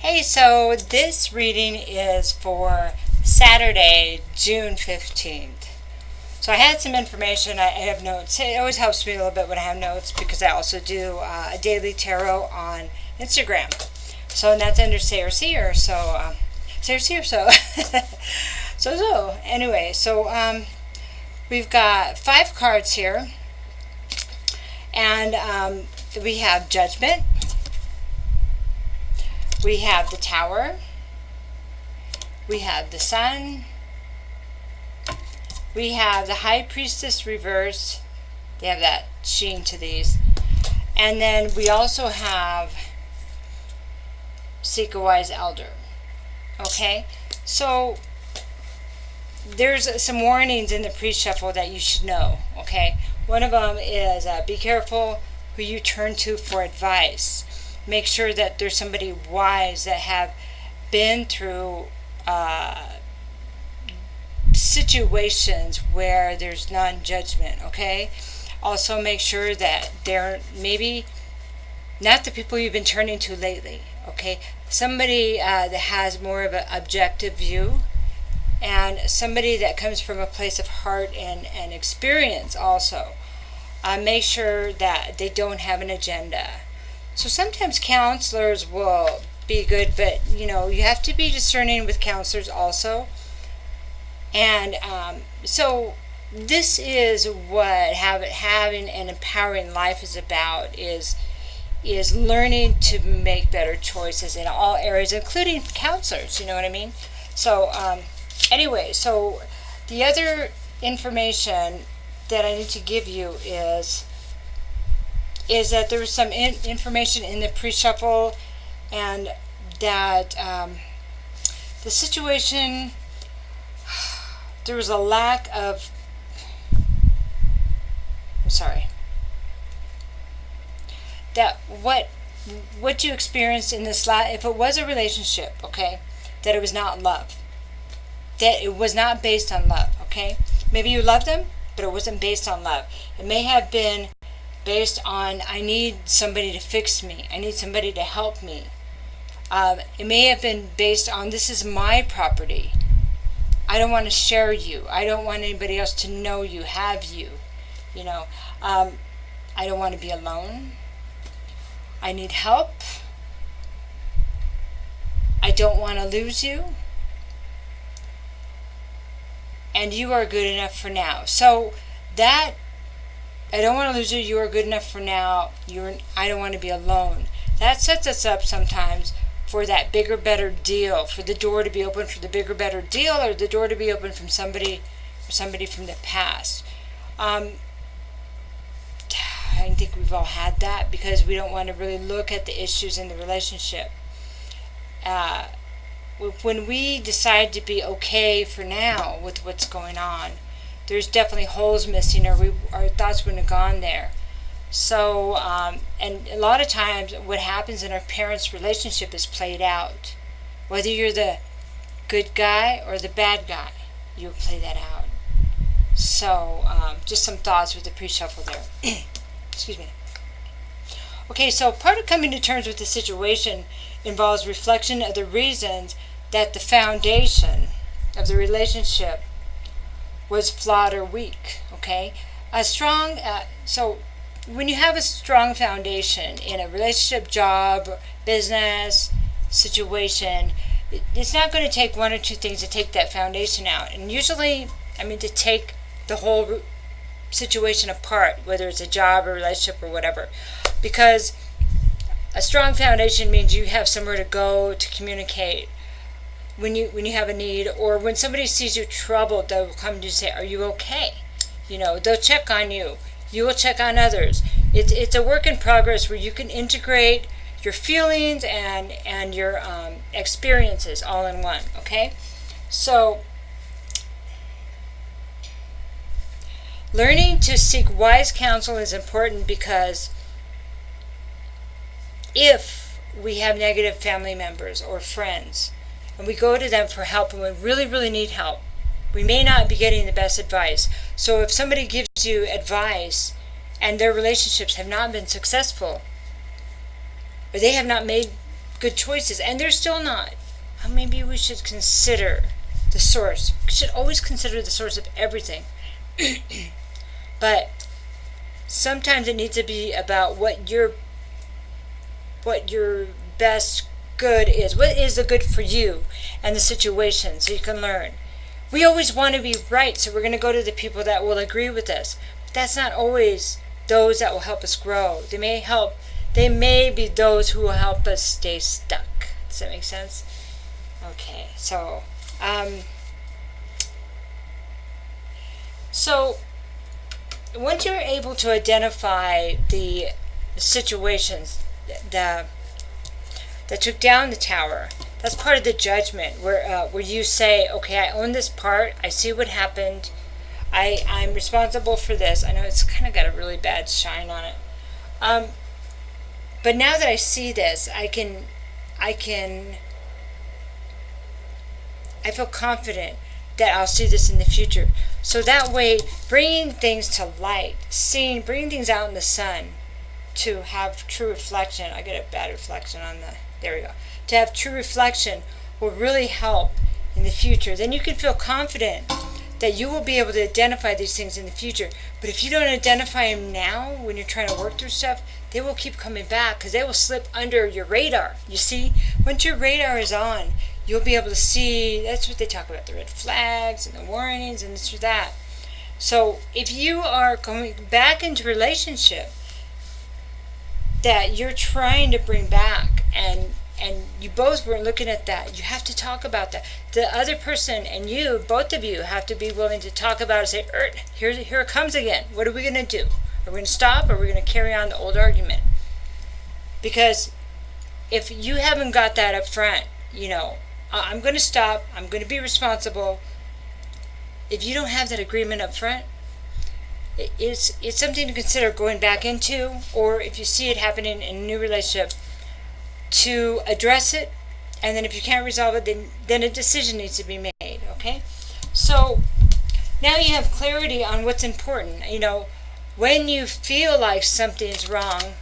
Hey, so this reading is for Saturday, June 15th. So I had some information. I have notes. It always helps me a little bit when I have notes because I also do a daily tarot on Instagram. So and that's under Sayre. Seer. So Sayre. Seer. Anyway, we've got 5 cards here, and we have Judgment. We have the Tower. We have the Sun. We have the High Priestess reversed. They have that sheen to these. And then we also have Seek a Wise Elder. Okay? So there's some warnings in the pre-shuffle that you should know. Okay? One of them is be careful who you turn to for advice. Make sure that there's somebody wise that have been through situations where there's non-judgment, okay? Also make sure that they're maybe not the people you've been turning to lately, okay? Somebody that has more of an objective view, and somebody that comes from a place of heart and experience also. Make sure that they don't have an agenda. So sometimes counselors will be good, but you have to be discerning with counselors also. And so this is what having an empowering life is about, is learning to make better choices in all areas, including counselors, you know what I mean? So anyway, so the other information that I need to give you is that there was some information in the pre-shuffle, and that the situation, there was a lack of, that what you experienced in this if it was a relationship, okay, that it was not love, that it was not based on love, okay? Maybe you loved them, but it wasn't based on love. It may have been based on, I need somebody to fix me. I need somebody to help me. It may have been based on, this is my property. I don't want to share you. I don't want anybody else to know you, have you. I don't want to be alone. I need help. I don't want to lose you. And you are good enough for now. So that, I don't want to lose you, you are good enough for now, I don't want to be alone. That sets us up sometimes for that bigger, better deal, for the door to be open for the bigger, better deal, or the door to be open from somebody from the past. I think we've all had that because we don't want to really look at the issues in the relationship. When we decide to be okay for now with what's going on, there's definitely holes missing, or our thoughts wouldn't have gone there. So, and a lot of times what happens in our parents' relationship is played out. Whether you're the good guy or the bad guy, you'll play that out. So, just some thoughts with the pre-shuffle there. Excuse me. Okay, so part of coming to terms with the situation involves reflection of the reasons that the foundation of the relationship was flawed or weak, okay? So when you have a strong foundation in a relationship, job, business, situation, it's not going to take one or two things to take that foundation out. And usually, to take the whole situation apart, whether it's a job or relationship or whatever. Because a strong foundation means you have somewhere to go to communicate when you have a need, or when somebody sees you troubled, they'll come to you and say, are you okay? They'll check on you. You will check on others. It's a work in progress where you can integrate your feelings and your experiences all in one, okay? So, learning to seek wise counsel is important, because if we have negative family members or friends, and we go to them for help, and we really, really need help, we may not be getting the best advice. So if somebody gives you advice and their relationships have not been successful, or they have not made good choices, and they're still not. Maybe we should consider the source. We should always consider the source of everything. But sometimes it needs to be about what your best good is. What is the good for you and the situation, so you can learn. We always want to be right, so we're going to go to the people that will agree with us. But that's not always those that will help us grow. They may be those who will help us stay stuck. Does that make sense? Okay, so once you're able to identify the situations that took down the tower, that's part of the judgment, where you say, okay, I own this part, I see what happened, I'm responsible for this. I know it's kind of got a really bad shine on it, but now that I see this, I feel confident that I'll see this in the future. So that way, bringing things to light, bringing things out in the sun, to have true reflection. I get a bad reflection on there we go. To have true reflection will really help in the future. Then you can feel confident that you will be able to identify these things in the future. But if you don't identify them now, when you're trying to work through stuff, they will keep coming back because they will slip under your radar. You see, once your radar is on, you'll be able to see. That's what they talk about, the red flags and the warnings and this or that. So if you are going back into a relationship that you're trying to bring back, and you both were looking at that, you have to talk about that. The other person and you, both of you, have to be willing to talk about it and say, here it comes again. What are we going to do? Are we going to stop, or are we going to carry on the old argument? Because if you haven't got that up front, I'm going to stop, I'm going to be responsible. If you don't have that agreement up front, it's something to consider going back into, or if you see it happening in a new relationship, to address it. And then if you can't resolve it, then a decision needs to be made. Okay, so now you have clarity on what's important. When you feel like something's wrong,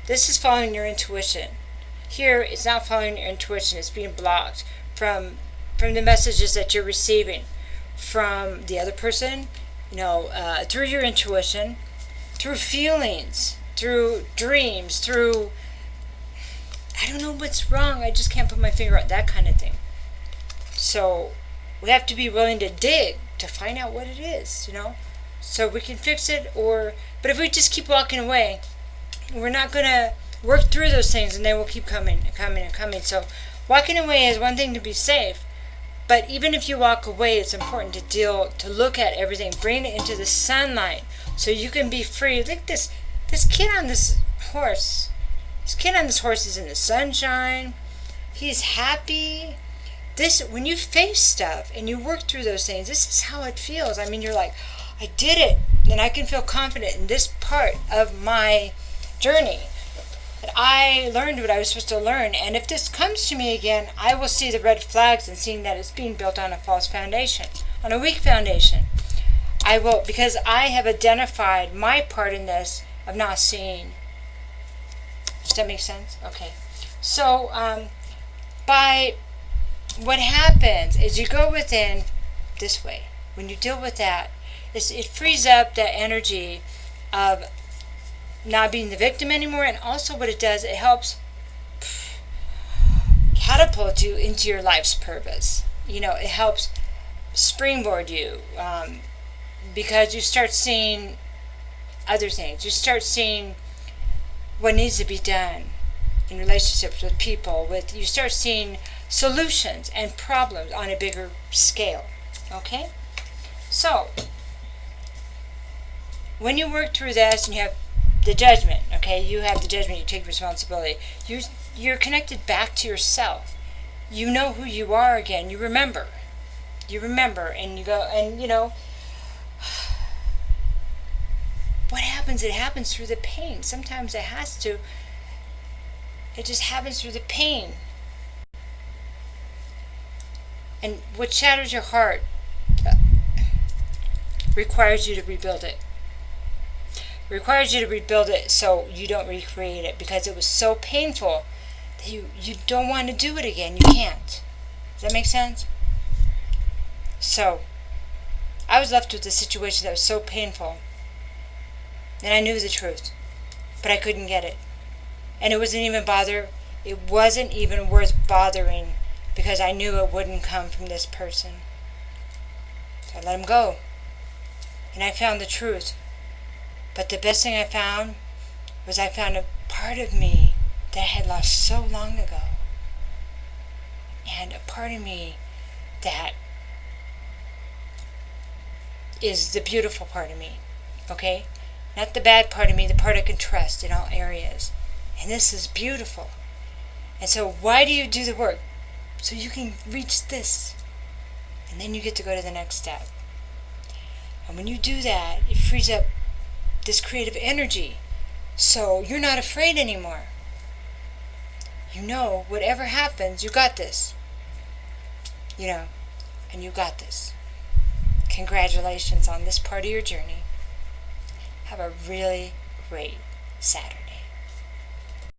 this is following your intuition. Here, it's not following your intuition. It's being blocked from the messages that you're receiving from the other person, through your intuition, through feelings, through dreams, through, I don't know what's wrong, I just can't put my finger on that kind of thing. So we have to be willing to dig to find out what it is, so we can fix it. But if we just keep walking away, we're not going to work through those things, and they will keep coming and coming and coming. So walking away is one thing to be safe, but even if you walk away, it's important to look at everything, bring it into the sunlight, so you can be free. Look at this kid on this horse. This kid on this horse is in the sunshine. He's happy. When you face stuff and you work through those things, this is how it feels. You're like, I did it, and I can feel confident in this part of my journey. That I learned what I was supposed to learn, and if this comes to me again, I will see the red flags and seeing that it's being built on a false foundation, on a weak foundation. I will, because I have identified my part in this of not seeing. Does that make sense? Okay. So, what happens is you go within this way. When you deal with that, it frees up that energy of not being the victim anymore, and also what it does, it helps catapult you into your life's purpose. It helps springboard you, because you start seeing other things. You start seeing what needs to be done in relationships with people. You start seeing solutions and problems on a bigger scale. Okay? So, when you work through this and you have the judgment, okay, you have the judgment, you take responsibility, you're connected back to yourself. You know who you are again. You remember, and you go, and what happens? It happens through the pain. Sometimes it just happens through the pain. And what shatters your heart requires you to rebuild it. Requires you to rebuild it so you don't recreate it, because it was so painful You don't want to do it again. You can't. Does that make sense? So, I was left with a situation that was so painful. And I knew the truth. But I couldn't get it. And it wasn't even worth bothering, because I knew it wouldn't come from this person. So I let him go. And I found the truth. But the best thing I found was I found a part of me that I had lost so long ago. And a part of me that is the beautiful part of me. Okay? Not the bad part of me, the part I can trust in all areas. And this is beautiful. And so why do you do the work? So you can reach this. And then you get to go to the next step. And when you do that, it frees up this creative energy. So you're not afraid anymore. You know, whatever happens, you got this. And you got this. Congratulations on this part of your journey. Have a really great Saturday.